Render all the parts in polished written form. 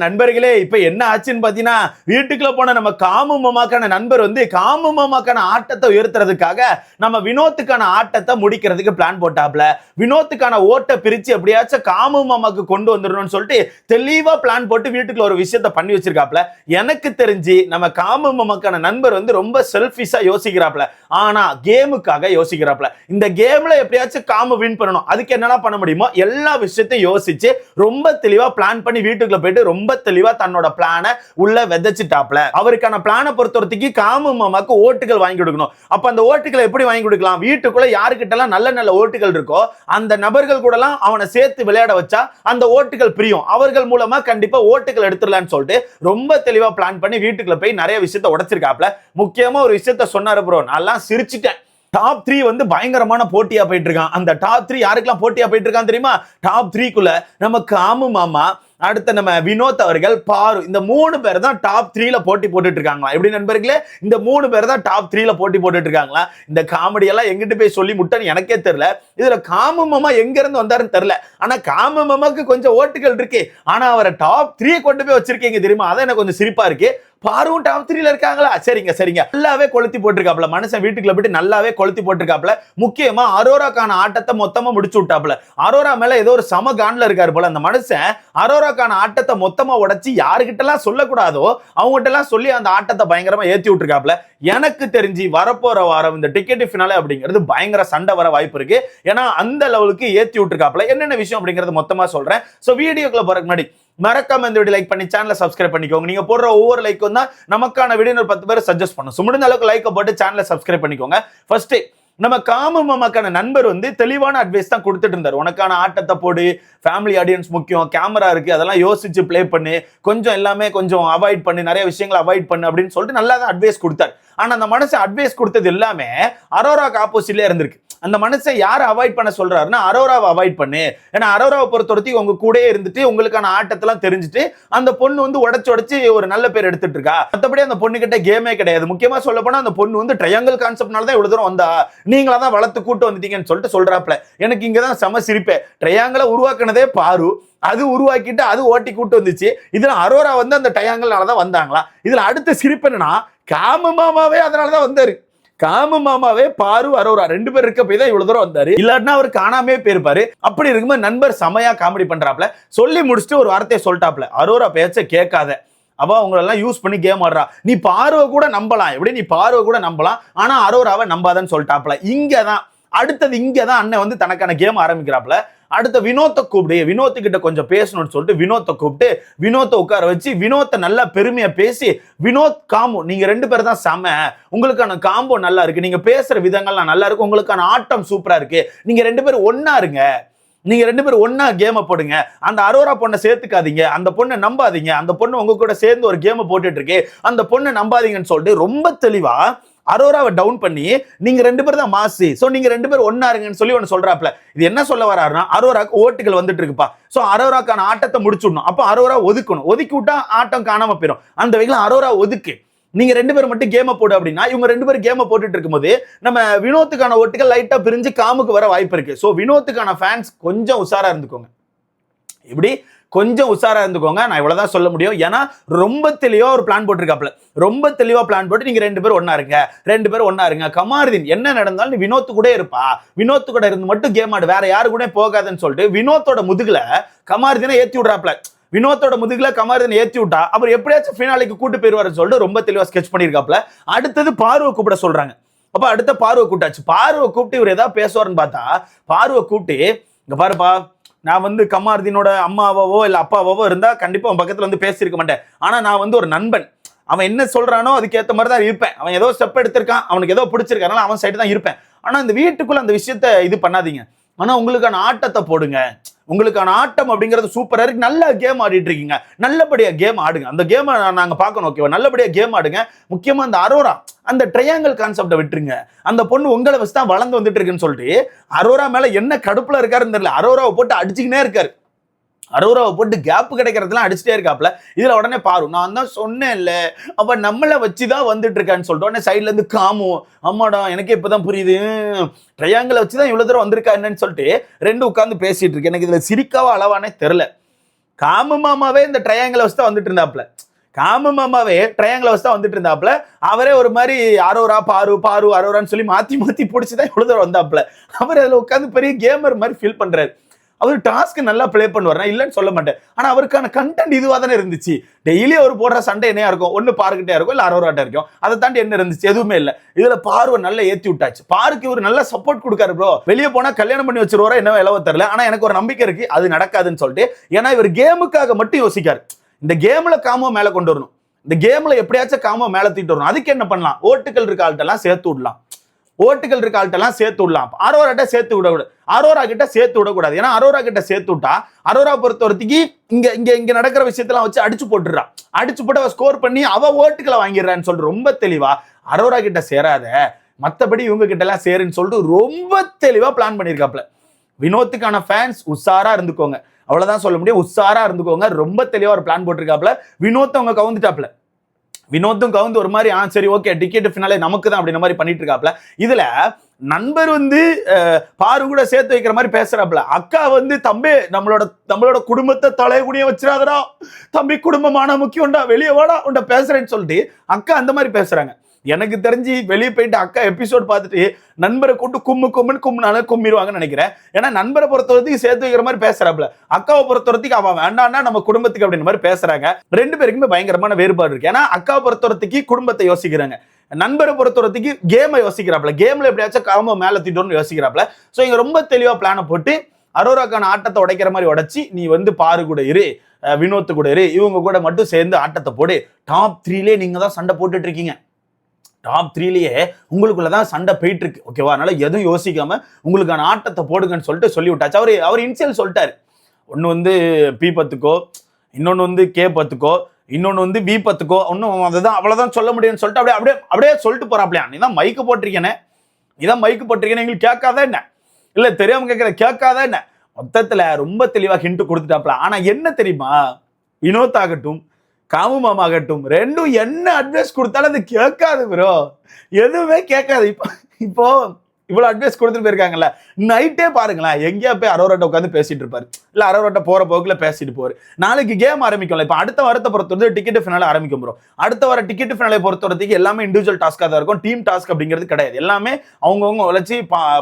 நண்பர்களே, இப்ப என்ன ஆச்சுன்னு பாத்தீங்கன்னா, வீட்டுக்குள்ள போன நம்ம காமு மாமாக்கான நண்பர் வந்து காமு மாமாக்கான ஆட்டத்தை உயர்த்துறதுக்காக நம்ம வினோத்துக்கான ஆட்டத்தை முடிக்கிறதுக்கு பிளான் போட்டாப்ல. வினோத்துக்கான ஓட்டை பிரிச்சு எப்படியாச்சும் காமு மாமாக்கு கொண்டு வந்துடணும்னு சொல்லிட்டு தெளிவா பிளான் போட்டு வீட்டுக்குள்ள ஒரு விஷயத்த பண்ணி வச்சிருக்காப்ல. எனக்கு தெரிஞ்சு நம்ம காமு மாமாக்கான நண்பர் வந்து ரொம்ப செல்ஃபிஷா யோசிக்கிறாப்ல. ஆனா கேமுக்காக யோசிக்கிறாப்ல. இந்த கேம்ல எப்படியாச்சும் காமு வின் பண்ணணும். அதுக்கு என்னெல்லாம் பண்ண முடியுமோ எல்லா விஷயத்தையும் யோசிச்சு ரொம்ப தெளிவா பிளான் பண்ணி வீட்டுக்குள்ள போயிட்டு ரொம்ப தெளிவா தன்னோட பிளானை உள்ள விதைச்சிட்டாப்ல. அவருக்கான பிளானை பொறுத்தவரைக்கு காமு மாமாக்கு ஓட்டுகள் வாங்கி கொடுக்கணும். அப்ப அந்த ஓட்டுகளை எப்படி வாங்கி கொடுக்கலாம்? வீட்டுக்குள்ள யாருக்கிட்ட எல்லாம் நல்ல நல்ல ஓட்டுகள் இருக்கோ அந்த நபர்கள் கூட எல்லாம் அவனை சேர்த்து விளையாட வச்சா அந்த ஓட்டுகள் பிரியும். அவர்கள் மூலமா கண்டிப்பா ஓட்டுகள் எடுத்துடலாம்னு சொல்லிட்டு ரொம்ப தெளிவா பிளான் பண்ணி வீட்டுக்குள்ள போய் நிறைய விஷயத்தை உடைச்சிருக்காப்ல. முக்கியமா ஒரு விஷயத்த சொன்னாரு ப்ரோ, நான் சிரிச்சிட்டேன். டாப் 3 வந்து பயங்கரமான போட்டியா போயிட்டு இருக்கான். அந்த டாப் 3 யாருக்கெல்லாம் போட்டியா போயிட்டு இருக்கான் தெரியுமா? டாப் 3க்குள்ள நம்ம காமு மாமா, அடுத்த நம்ம வினோத் அவர்கள், பாரு, இந்த 3 பேர் தான் டாப் 3ல போட்டி போட்டுட்டு இருக்காங்களா? எப்படி நண்பர்களே, இந்த 3 பேர் தான் டாப் 3ல போட்டி போட்டுட்டு இருக்காங்களா? இந்த காமெடி எல்லாம் எங்கிட்டு போய் சொல்லி முட்டன்னு எனக்கே தெரியல. இதுல காமு மாமா எங்க இருந்து வந்தாருன்னு தெரியல. ஆனா காமு மாமாக்கு கொஞ்சம் ஓட்டுகள் இருக்கு. ஆனா அவரை டாப் 3 கொண்டு போய் வச்சிருக்கீங்க தெரியுமா? அதான் எனக்கு கொஞ்சம் சிரிப்பா இருக்கு. பாரும் டாப் 3ல இருக்காங்களா? சரிங்க. நல்லாவே கொளுத்தி போட்டிருக்காப்ல. மனுஷன் வீட்டுக்குள்ள போயிட்டு நல்லாவே கொளுத்தி போட்டிருக்காப்ல. முக்கியமா அரோராக்கான ஆட்டத்தை மொத்தமா முடிச்சு விட்டாப்ல. அரோரா மேல ஏதோ ஒரு சம கான்ல இருக்காரு போல. அந்த மனுஷன் அரோராக்கான ஆட்டத்தை மொத்தமா உடைச்சு யாருகிட்ட எல்லாம் சொல்லக்கூடாதோ அவங்ககிட்ட எல்லாம் சொல்லி அந்த ஆட்டத்தை பயங்கரமா ஏத்தி விட்டுருக்காப்ல. எனக்கு தெரிஞ்சு வரப்போற வாரம் இந்த டிக்கெட் ஃபினாலே அப்படிங்கிறது பயங்கர சண்டை வர வாய்ப்பு இருக்கு. ஏன்னா அந்த லெவலுக்கு ஏத்தி விட்டுருக்காப்ல. என்னென்ன விஷயம் அப்படிங்கறது மொத்தமா சொல்றேன். சோ வீடியோக்குள்ள போறதுக்கு முன்னாடி மறக்காம இந்த வீடியோ லைக் பண்ணி சேனலை சப்ஸ்கிரைப் பண்ணிக்கோங்க. நீங்க போடுற ஒவ்வொரு லைக்கும் தான் நமக்கான வீடியோ 10 பேர் சஜஸ்ட் பண்ணும். முடிந்த அளவுக்கு லைக் போட்டு சேனலை சப்ஸ்கிரைப் பண்ணிக்கோங்க. ஃபர்ஸ்ட் நம்ம காமு மாமாக்கான நண்பர் வந்து தெளிவான அட்வைஸ் தான் கொடுத்துட்டு இருந்தார். உனக்கான ஆட்டத்தை போடு, ஃபேமிலி ஆடியன்ஸ் முக்கியம், கேமரா இருக்கு, அதெல்லாம் யோசிச்சு பிளே பண்ணு, கொஞ்சம் எல்லாமே கொஞ்சம் அவாய்ட் பண்ணு, நிறைய விஷயங்களை அவாய்ட் பண்ணு அப்படின்னு சொல்லிட்டு நல்லா தான் அட்வைஸ் கொடுத்தார். ஆனா அந்த மனுஷன் அட்வைஸ் கொடுத்தது எல்லாமே அரோராக்கு ஆப்போசிட்ல இருந்திருக்கு. அந்த மனுஷன் யாரை அவாய்ட் பண்ண சொல்றாருன்னா அரோராவை அவாய்ட் பண்ணு. ஏன்னா அரோராவை பொறுத்தவரைக்கும் உங்க கூட இருந்துட்டு உங்களுக்கான ஆட்டத்தெல்லாம் தெரிஞ்சுட்டு அந்த பொண்ணு வந்து உடைச்சு ஒரு நல்ல பேர் எடுத்துட்டு இருக்கா. மற்றபடி அந்த பொண்ணு கிட்ட கேமே கிடையாது. முக்கியமா சொல்ல போனா அந்த பொண்ணு வந்து ட்ரையாங்கிள் கான்செப்ட்னால தான் இவ்வளவு தூரம் வந்தா, நீங்களா தான் வளர்த்து கூட்டு வந்துட்டீங்கன்னு சொல்லிட்டு சொல்றாப்ல. எனக்கு இங்கதான் செம சிரிப்பே. ட்ரையாங்கிளை உருவாக்குனதே பாரு, அது உருவாக்கிட்டு அது ஓட்டி கூட்டு வந்துச்சு. இதுல அரோரா வந்து அந்த ட்ரையாங்கிள்னாலதான் வந்தாங்களா? இதுல அடுத்த சிரிப்பு என்னன்னா காமு மாமாவே அதனாலதான் வந்தாரு. காமு மாமாவே பாரு அரோரா 2 பேர் இருக்க போய் தான் இவ்வளவு தூரம் வந்தாரு. இல்லாட்டினா அவர் காணாமே போயிருப்பாரு. அப்படி இருக்கும்போது நண்பர் செமையா காமெடி பண்றாப்ல. சொல்லி முடிச்சுட்டு ஒரு வார்த்தையை சொல்லிட்டாப்ல, அரோரா பேச்ச கேட்காத, அவ உங்களெல்லாம் யூஸ் பண்ணி கேம் ஆடுறா, நீ பார்வை கூட நம்பலாம், எப்படி நீ பார்வை கூட நம்பலாம், ஆனா அரோராவை நம்பாதன்னு சொல்லிட்டாப்ல. இங்கதான் அண்ணன் வந்து தனக்கான கேம் ஆரம்பிக்கிறாப்ல. அடுத்த வினோத்தை கூப்பிடு, வினோத்து கிட்ட கொஞ்சம் பேசணும்னு சொல்லிட்டு வினோத்தை கூப்பிட்டு வினோத்தை உட்கார வச்சு வினோத்தை நல்லா பெருமையா பேசி, வினோத் காம்போ நீங்க 2 பேர் தான் செம, உங்களுக்கான காம்போ நல்லா இருக்கு, நீங்க பேசுற விதங்கள்லாம் நல்லா இருக்கு, உங்களுக்கான ஆட்டம் சூப்பரா இருக்கு, நீங்க 2 பேரும் ஒன்னா இருங்க, நீங்க 2 பேரும் ஒன்னா கேமை போடுங்க, அந்த அரோரா பொண்ணை சேர்த்துக்காதீங்க, அந்த பொண்ணை நம்பாதீங்க, அந்த பொண்ணு உங்க கூட சேர்ந்து ஒரு கேமை போட்டுட்டு இருக்கு, அந்த பொண்ணை நம்பாதீங்கன்னு சொல்லிட்டு ரொம்ப தெளிவா அரோராவை டவுன் பண்ணி நீங்க 2 பேர் தான் மாசு, சோ நீங்க 2 பேர் ஒன்னா இருங்கன்னு சொல்லி ஒன்னு சொல்றாப்ல. இது என்ன சொல்ல வராருன்னா அரோராக்கு ஓட்டுகள் வந்துட்டு இருக்குப்பா, சோ அரோராக்கான ஆட்டத்தை முடிச்சுடணும். அப்ப அரோரா ஒதுக்கணும், ஒதுக்கி விட்டா ஆட்டம் காணாம போயிடும். அந்த வகையில அரோரா ஒதுக்கு, நீங்க 2 பேர் மட்டும் கேமை போடு அப்படின்னா இவங்க 2 பேரும் கேமை போட்டுட்டு இருக்கும்போது நம்ம வினோத்துக்கான ஓட்டுகள் லைட்டா பிரிஞ்சு காமுக்கு வர வாய்ப்பு இருக்கு. சோ வினோத்துக்கான ஃபேன்ஸ் கொஞ்சம் உஷாரா இருந்துக்கோங்க. இப்படி கொஞ்சம் உஷாரா இருந்துக்கோங்க. நான் இவ்வளவுதான் சொல்ல முடியும். ஏன்னா ரொம்ப தெளிவா ஒரு பிளான் போட்டிருக்காப்ல. ரொம்ப தெளிவா பிளான் போட்டு நீங்க 2 பேரும் ஒன்னா இருங்க, 2 பேரும் ஒன்னா இருங்க. கமாருதீன் என்ன நடந்தாலும் நீ வினோத்து கூட இருப்பா, வினோத்து கூட இருந்து மட்டும் கேம் ஆடு, வேற யாரு கூட போகாதுன்னு சொல்லிட்டு வினோத்தோட முதுகுல கமாருதீனை ஏத்தி விடுறாப்ல. வினோத்தோட முதுகுல கமாருதீனை ஏத்தி விட்டா அவர் எப்படியாச்சும் ஃபினாலேக்கு கூட்டு போயிருவாருன்னு சொல்லிட்டு ரொம்ப தெளிவா ஸ்கெட்ச் பண்ணிருக்காப்ல. அடுத்தது பார்வை கூப்பிட சொல்றாங்க. அப்ப அடுத்த பார்வை கூட்டாச்சு. பார்வை கூப்பிட்டு இவர் ஏதாவது பேசுவாருன்னு பார்த்தா பார்வை கூப்பிட்டு, இங்க பாருப்பா, நான் வந்து கமாருதீனோட அம்மாவோ இல்ல அப்பாவோ இருந்தா கண்டிப்பா அவன் பக்கத்துல வந்து பேசியிருக்க மாட்டேன். ஆனா நான் வந்து ஒரு நண்பன், அவன் என்ன சொல்றானோ அதுக்கேற்ற மாதிரி தான் இருப்பேன். அவன் ஏதோ ஸ்டெப் எடுத்திருக்கான், அவனுக்கு ஏதோ பிடிச்சிருக்கானால அவன் சைடு தான் இருப்பேன். ஆனா இந்த வீட்டுக்குள்ள அந்த விஷயத்த இது பண்ணாதீங்க. ஆனா உங்களுக்கான ஆட்டத்தை போடுங்க, உங்களுக்கான ஆட்டம் அப்படிங்கிறது சூப்பரா இருக்கு, நல்ல கேம் ஆடிட்டு இருக்கீங்க, நல்லபடியா கேம் ஆடுங்க, அந்த கேம் நாங்க பார்க்கணும், ஓகேவா? நல்லபடியா கேம் ஆடுங்க. முக்கியமா அந்த அரோரா அந்த ட்ரையாங்கிள் கான்செப்டை விட்டுருங்க. அந்த பொண்ணு உங்களை வச்சு தான் வளர்ந்து வந்துட்டு இருக்குன்னு சொல்லிட்டு அரோரா மேல என்ன கடுப்புல இருக்காருன்னு தெரியல, அரோராவை போட்டு அடிச்சுக்கினே இருக்காரு. அரோராவை போட்டு கேப் கிடைக்கிறதுலாம் அடிச்சுட்டே இருக்காப்ல. இதுல உடனே பாரு, நான் தான் சொன்னேன் இல்ல, அப்ப நம்மளை வச்சுதான் வந்துட்டு இருக்கான்னு சொல்லிட்டு உடனே சைட்ல இருந்து காமு, அம்மாடா எனக்கு இப்பதான் புரியுது, ட்ரையாங்கிளை வச்சுதான் இவ்வளவு தூரம் வந்திருக்கா என்னன்னு சொல்லிட்டு 2 உட்கார்ந்து பேசிட்டு இருக்கு. எனக்கு இதுல சிரிக்காவா அளவானே தெரியல. காமு மாமாவே இந்த ட்ரையாங்கிள் வச்சு தான் வந்துட்டு இருந்தாப்ல. காமு மாமாவே ட்ரையாங்கிள் வச்சு தான் வந்துட்டு இருந்தாப்ல. அவரே ஒரு மாதிரி அரோரா பாரு பாரு அரோரான்னு சொல்லி மாத்தி மாத்தி பிடிச்சிதான் இவ்வளவு தூரம் வந்தாப்ல. அவர் அதுல உட்காந்து பெரிய கேமர் மாதிரி ஃபீல் பண்றாரு. அவர் டாஸ்க் நல்லா பிளே பண்ணுவார், நான் இல்லைன்னு சொல்ல மாட்டேன். ஆனா அவருக்கான கண்டென்ட் இதுவா தானே இருந்துச்சு. டெய்லி அவர் போடுற சண்டை என்னையா இருக்கும், ஒன்னு பாருக்கிட்டே இருக்கும், இல்ல அரோராட்டா இருக்கும். அதை தாண்டி என்ன இருந்துச்சு, எதுவுமே இல்ல. இதுல பார்வை நல்லா ஏத்தி விட்டாச்சு. பாருக்கு இவர் நல்ல சப்போர்ட் கொடுக்காரு ப்ரோ. வெளியே போனா கல்யாணம் பண்ணி வச்சிருவாரோ என்ன இலவ தெரியல. ஆனா எனக்கு ஒரு நம்பிக்கை இருக்கு அது நடக்காதுன்னு சொல்லிட்டு. ஏன்னா இவர் கேமுக்காக மட்டும் யோசிக்காரு. இந்த கேம்ல காமோ மேல கொண்டு வரணும், இந்த கேம்ல எப்படியாச்சும் காமோ மேல தூக்கிட்டு வரணும். அதுக்கு என்ன பண்ணலாம், ஓட்டுகள் இருக்க ஆள்கிட்டலாம் சேர்த்து விடலாம். ஓட்டுகள் இருக்க ஆள்கிட்டலாம் சேர்த்து விடலாம். அரோரா சேர்த்து விடக்கூடாது, அரோரா கிட்ட சேர்த்து விடக்கூடாது. ஏன்னா அரோரா கிட்ட சேர்த்து விட்டா அரோரா பொறுத்தவரைக்கு இங்க இங்க இங்க நடக்கிற விஷயத்தெல்லாம் வச்சு அடிச்சு போட்டுறான். அடிச்சு போட்டு அவ ஸ்கோர் பண்ணி அவ ஓட்டுகளை வாங்கிடுறான்னு சொல்லிட்டு ரொம்ப தெளிவா அரோரா கிட்ட சேராத, மத்தபடி இவங்க கிட்ட எல்லாம் சேருன்னு சொல்லிட்டு ரொம்ப தெளிவா பிளான் பண்ணிருக்காப்ல. வினோத்துக்கான ஃபேன்ஸ் உஷாரா இருந்துக்கோங்க, அவ்வளவுதான் சொல்ல முடியும். உஷாரா இருந்துக்கோங்க. ரொம்ப தெளிவா ஒரு பிளான் போட்டிருக்காப்ல. வினோத் அவங்க கவுந்துட்டாப்ல. வினோத்தும் கவுந்து ஒரு மாதிரி சரி ஓகே டிக்கெட் ஃபினாலே நமக்கு தான் அப்படின்ற மாதிரி பண்ணிட்டு இருக்காப்ல. இதுல நண்பர் வந்து பாரு கூட சேர்த்து வைக்கிற மாதிரி பேசுறாப்ல. அக்கா வந்து தம்பி நம்மளோட குடும்பத்தை தலைகுனிய வச்சிடாதடா தம்பி, குடும்பமான முக்கியம்டா, வெளியே வாடா உண்ட பேசுறேன்னு சொல்லிட்டு அக்கா அந்த மாதிரி பேசுறாங்க. எனக்கு தெரிஞ்சு வெளியே போயிட்டு அக்கா எபிசோட் பார்த்துட்டு நண்பரை கூட்டு கும்முனால கும்மிடுவாங்கன்னு நினைக்கிறேன். ஏன்னா நண்பரை பொறுத்தவரைக்கும் சேர்த்து வைக்கிற மாதிரி பேசுறாப்ல. அக்காவை பொறுத்தவரைக்கும் அவன் வேண்டாம்னா நம்ம குடும்பத்துக்கு அப்படின்ற மாதிரி பேசுறாங்க. ரெண்டு பேருக்குமே பயங்கரமான வேறுபாடு இருக்கு. ஏன்னா அக்காவை பொறுத்தவரைக்கும் குடும்பத்தை யோசிக்கிறாங்க, நண்பரை பொறுத்தவரைக்கும் கேமை யோசிக்கிறாப்ல. கேம்ல எப்படியாச்சும் காம மேல தீட்டோம்னு யோசிக்கிறாப்ல. ஸோ இங்க ரொம்ப தெளிவா பிளானை போட்டு அரோராக்கான ஆட்டத்தை உடைக்கிற மாதிரி உடைச்சி நீ வந்து பாரு கூட இரு, வினோத்து கூட இரு, இவங்க கூட மட்டும் சேர்ந்து ஆட்டத்தை போடு. டாப் 3லே நீங்க தான் சண்டை போட்டுட்டு இருக்கீங்க. டாப் 3லயே உங்களுக்குள்ளதான் சண்டை போயிட்டு இருக்கு. ஓகேவா? அதனால எதுவும் யோசிக்காம உங்களுக்கான ஆட்டத்தை போடுங்கன்னு சொல்லிட்டு சொல்லி விட்டாச்சு. அவர் இன்சியல் சொல்லிட்டாரு. ஒன்னு வந்து P10க்கோ, இன்னொன்னு வந்து K10க்கோ, இன்னொன்னு வந்து V10க்கோ, ஒன்னும் அதுதான் அவ்வளவுதான் சொல்ல முடியும்னு சொல்லிட்டு அப்படியே சொல்லிட்டு போறாப்லையா. நீதான் மைக்கு போட்டிருக்கேனே, எங்களுக்கு கேட்காத என்ன, இல்ல தெரியாம கேட்கிற கேட்காத என்ன, மொத்தத்துல ரொம்ப தெளிவா ஹிண்ட் கொடுத்துட்டாப்ல. ஆனா என்ன தெரியுமா, வினோத் ஆகட்டும் காமு மாமா ஆகட்டும் ரெண்டும் என்ன அட்வைஸ் கொடுத்தாலும் அது கேட்காது ப்ரோ, எதுவுமே கேட்காது. இப்போ இவ்வளவு அட்வைஸ் கொடுத்துட்டு போயிருக்காங்கல்ல, நைட்டே பாருங்களேன் எங்கேயா போய் அரோராட்ட உட்காந்து பேசிட்டு இருப்பாரு, இல்ல அரோராட்ட போற போக்குல பேசிட்டு போவாரு. நாளைக்கு கேம் ஆரம்பிக்கும்ல. இப்ப அடுத்த வாரத்தை பொறுத்தவரை டிக்கெட் ஃபினாலே ஆரம்பிக்கும் ப்ரோ. அடுத்த வார டிக்கெட் ஃபினாலே பொறுத்தவரைக்கும் எல்லாமே இண்டிவிஜுவல் டாஸ்கா தான் இருக்கும், டீம் டாஸ்க் அப்படிங்கிறது கிடையாது. எல்லாமே அவங்கவுங்க உழைச்சி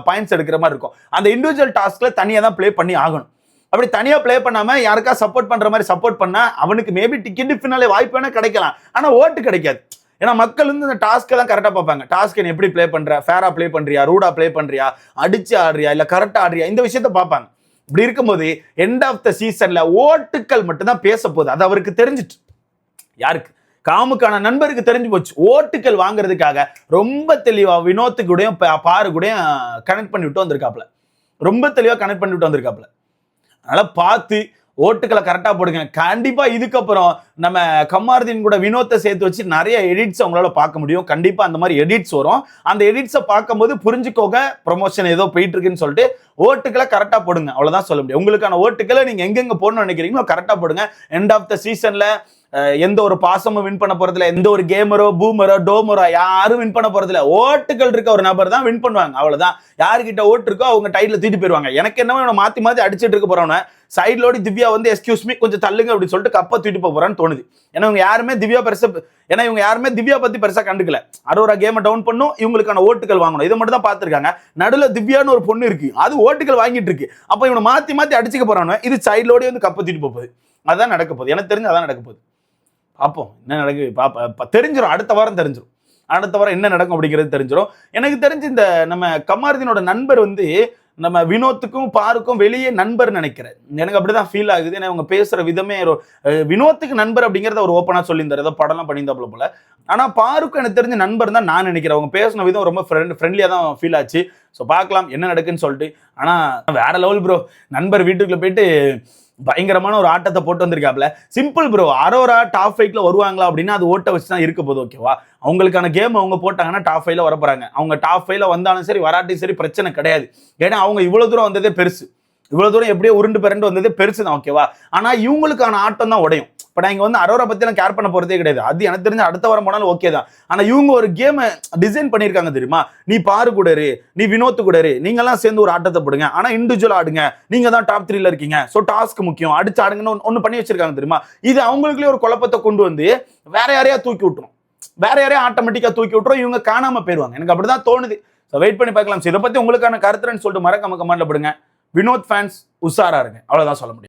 பாயிண்ட்ஸ் எடுக்கிற மாதிரி இருக்கும். அந்த இண்டிவிஜுவல் டாஸ்க்ல தனியா தான் பிளே பண்ணி ஆகணும். அப்படி தனியா பிளே பண்ணாம யாருக்கா சப்போர்ட் பண்ற மாதிரி சப்போர்ட் பண்ணா அவனுக்கு மேபி டிக்கெட் ஃபினாலே வாய்ப்பு வேணா கிடைக்கலாம், ஆனா ஓட்டு கிடைக்காது. ஏன்னா மக்கள் வந்து இந்த டாஸ்க்கை தான் கரெக்டா பார்ப்பாங்க. டாஸ்க் எப்படி பிளே பண்ற, ஃபேரா பிளே பண்றியா, ரூடா பிளே பண்றியா, அடிச்சு ஆடுறியா, இல்ல கரெக்டா ஆடுறியா, இந்த விஷயத்த பார்ப்பாங்க. இப்படி இருக்கும்போது எண்ட் ஆஃப் த சீசன்ல ஓட்டுக்கள் மட்டும் தான் பேச போகுது. அது அவருக்கு தெரிஞ்சிட்டு, யாருக்கு, காமுக்கான நண்பருக்கு தெரிஞ்சு போச்சு. ஓட்டுக்கள் வாங்குறதுக்காக ரொம்ப தெளிவா வினோத்து கூடயும் பாரு கூடயும் கனெக்ட் பண்ணி விட்டு வந்திருக்காப்ல. ரொம்ப தெளிவா கனெக்ட் பண்ணி விட்டு வந்திருக்காப்ல. அதனால பார்த்து ஓட்டுக்களை கரெக்டா போடுங்க. கண்டிப்பா இதுக்கப்புறம் நம்ம கமாருதீன் கூட வினோத்தை சேர்த்து வச்சு நிறைய எடிட்ஸ் அவங்களால பார்க்க முடியும். கண்டிப்பா அந்த மாதிரி எடிட்ஸ் வரும். அந்த எடிட்ஸை பார்க்கும்போது புரிஞ்சுக்கோங்க ப்ரொமோஷன் ஏதோ போயிட்டு இருக்குன்னு சொல்லிட்டு ஓட்டுக்களை கரெக்டா போடுங்க, அவ்வளவுதான் சொல்ல முடியும். உங்களுக்கான ஓட்டுக்களை நீங்க எங்கெங்க போடணும்னு நினைக்கிறீங்களோ கரெக்டா போடுங்க. எண்ட் ஆஃப் த சீசன்ல எந்த ஒரு பாசமும் வின் பண்ண போறதுல, எந்த ஒரு கேமரோ பூமரோ டோமரோ யாரும் வின் பண்ண போறதுல, ஓட்டுகள் இருக்க ஒரு நபர் தான் வின் பண்ணுவாங்க, அவ்வளவுதான். யாருக்கிட்ட ஓட்டு இருக்கோ அவங்க டைட்டில் தூக்கிட்டு போயிருவாங்க. எனக்கு என்னவோ இவனை மாத்தி மாத்தி அடிச்சிட்டு இருக்க போறவன சைட்லோடி திவ்யா வந்து எஸ்கியூஸ் மீ கொஞ்சம் தள்ளுங்க அப்படின்னு சொல்லிட்டு கப்பை தூக்கிட்டு போறான்னு தோணுது. ஏன்னா இவங்க யாருமே திவ்யா பத்தி பெருசா கண்டுக்கல. அரோரா கேமை டவுன் பண்ணும், இவங்களுக்கான ஓட்டுகள் வாங்கணும், இதை மட்டும் தான் பார்த்திருக்காங்க. நடுல திவ்யான்னு ஒரு பொண்ணு இருக்கு, அது ஓட்டுகள் வாங்கிட்டு இருக்கு. அப்ப இவனை மாத்தி மாத்தி அடிச்சுக்க போறானு, இது சைட்லோடி வந்து கப்பை தூக்கிட்டு போகுது. அதான் நடக்க போகுது, எனக்கு தெரிஞ்சு அதான் நடக்க போகுது. பார்ப்போம் என்ன நடக்குது, தெரிஞ்சிடும். அடுத்த வாரம் தெரிஞ்சிடும், அடுத்த வாரம் என்ன நடக்கும் அப்படிங்கிறது தெரிஞ்சிடும். எனக்கு தெரிஞ்சு இந்த நம்ம கமாருதீனோட நண்பர் வந்து நம்ம வினோத்துக்கும் பாருக்கும் வெளியே நண்பர் நினைக்கிறேன். எனக்கு அப்படிதான் ஃபீல் ஆகுது. ஏன்னா அவங்க பேசுற விதமே வினோத்துக்கு நண்பர் அப்படிங்கறத ஒரு ஓப்பனா சொல்லியிருந்தாரு, ஏதோ படம்லாம் பண்ணியிருந்தாப்புல போல. ஆனா பாருக்கு எனக்கு தெரிஞ்ச நண்பர் தான் நான் நினைக்கிறேன். அவங்க பேசின விதம் ரொம்ப ஃப்ரெண்ட்லியா தான் ஃபீல் ஆச்சு. ஸோ பார்க்கலாம் என்ன நடக்குன்னு சொல்லிட்டு. ஆனா வேற லெவல் ப்ரோ, நண்பர் வீட்டுக்குள்ள போயிட்டு பயங்கரமான ஒரு ஆட்டத்தை போட்டு வந்திருக்காப்ல. சிம்பிள் ப்ரோ, அரோரா டாப் 5ல வருவாங்களா அப்படின்னா அது ஓட்ட வச்சு தான் இருக்க போகுது. ஓகேவா? அவங்களுக்கான கேம் அவங்க போட்டாங்கன்னா டாப் 5ல வர போறாங்க. அவங்க டாப் 5ல வந்தாலும் சரி வராட்டி சரி பிரச்சனை கிடையாது. ஏன்னா அவங்க இவ்வளவு தூரம் வந்ததே பெருசு. இவ்வளவு தூரம் எப்படியோ உருண்டு பிறண்டு வந்தது பெருசு தான், ஓகேவா? ஆனா இவங்களுக்கான ஆட்டம் தான் உடையும். இப்ப நான் இங்க வந்து அரோரா பத்தி எல்லாம் கேர் பண்ண போறதே கிடையாது. அது எனக்கு தெரிஞ்ச அடுத்த வாரம் போனாலும் ஓகே தான். ஆனா இவங்க ஒரு கேம் டிசைன் பண்ணிருக்காங்க தெரியுமா? நீ பாரு கூட இரு, நீ வினோத் கூட இரு, நீங்க எல்லாம் சேர்ந்து ஒரு ஆட்டத்தை போடுங்க, ஆனா இண்டிவிஜுவல் ஆடுங்க, நீங்க தான் டாப் 3ல இருக்கீங்க, சோ டாஸ்க் முக்கியம், அடிச்சு ஆடுங்கன்னு ஒன்னு பண்ணி வச்சிருக்காங்க தெரியுமா? இது அவங்களுக்குள்ளே ஒரு குழப்பத்தை கொண்டு வந்து வேற யாரையா தூக்கி விட்டுரும், வேற யாரையா ஆட்டோமேட்டிக்கா தூக்கி விட்டுரும், இவங்க காணாம போயிருவாங்க. எனக்கு அப்படிதான் தோணுது. வெயிட் பண்ணி பார்க்கலாம். இதை பத்தி உங்களுக்கான கருத்துன்னு சொல்லிட்டு மறக்காம கமெண்ட்ல போடுங்க. வினோத் ஃபேன்ஸ் உஷாரா இருங்க, அவ்வளவுதான் சொல்ல முடியும்.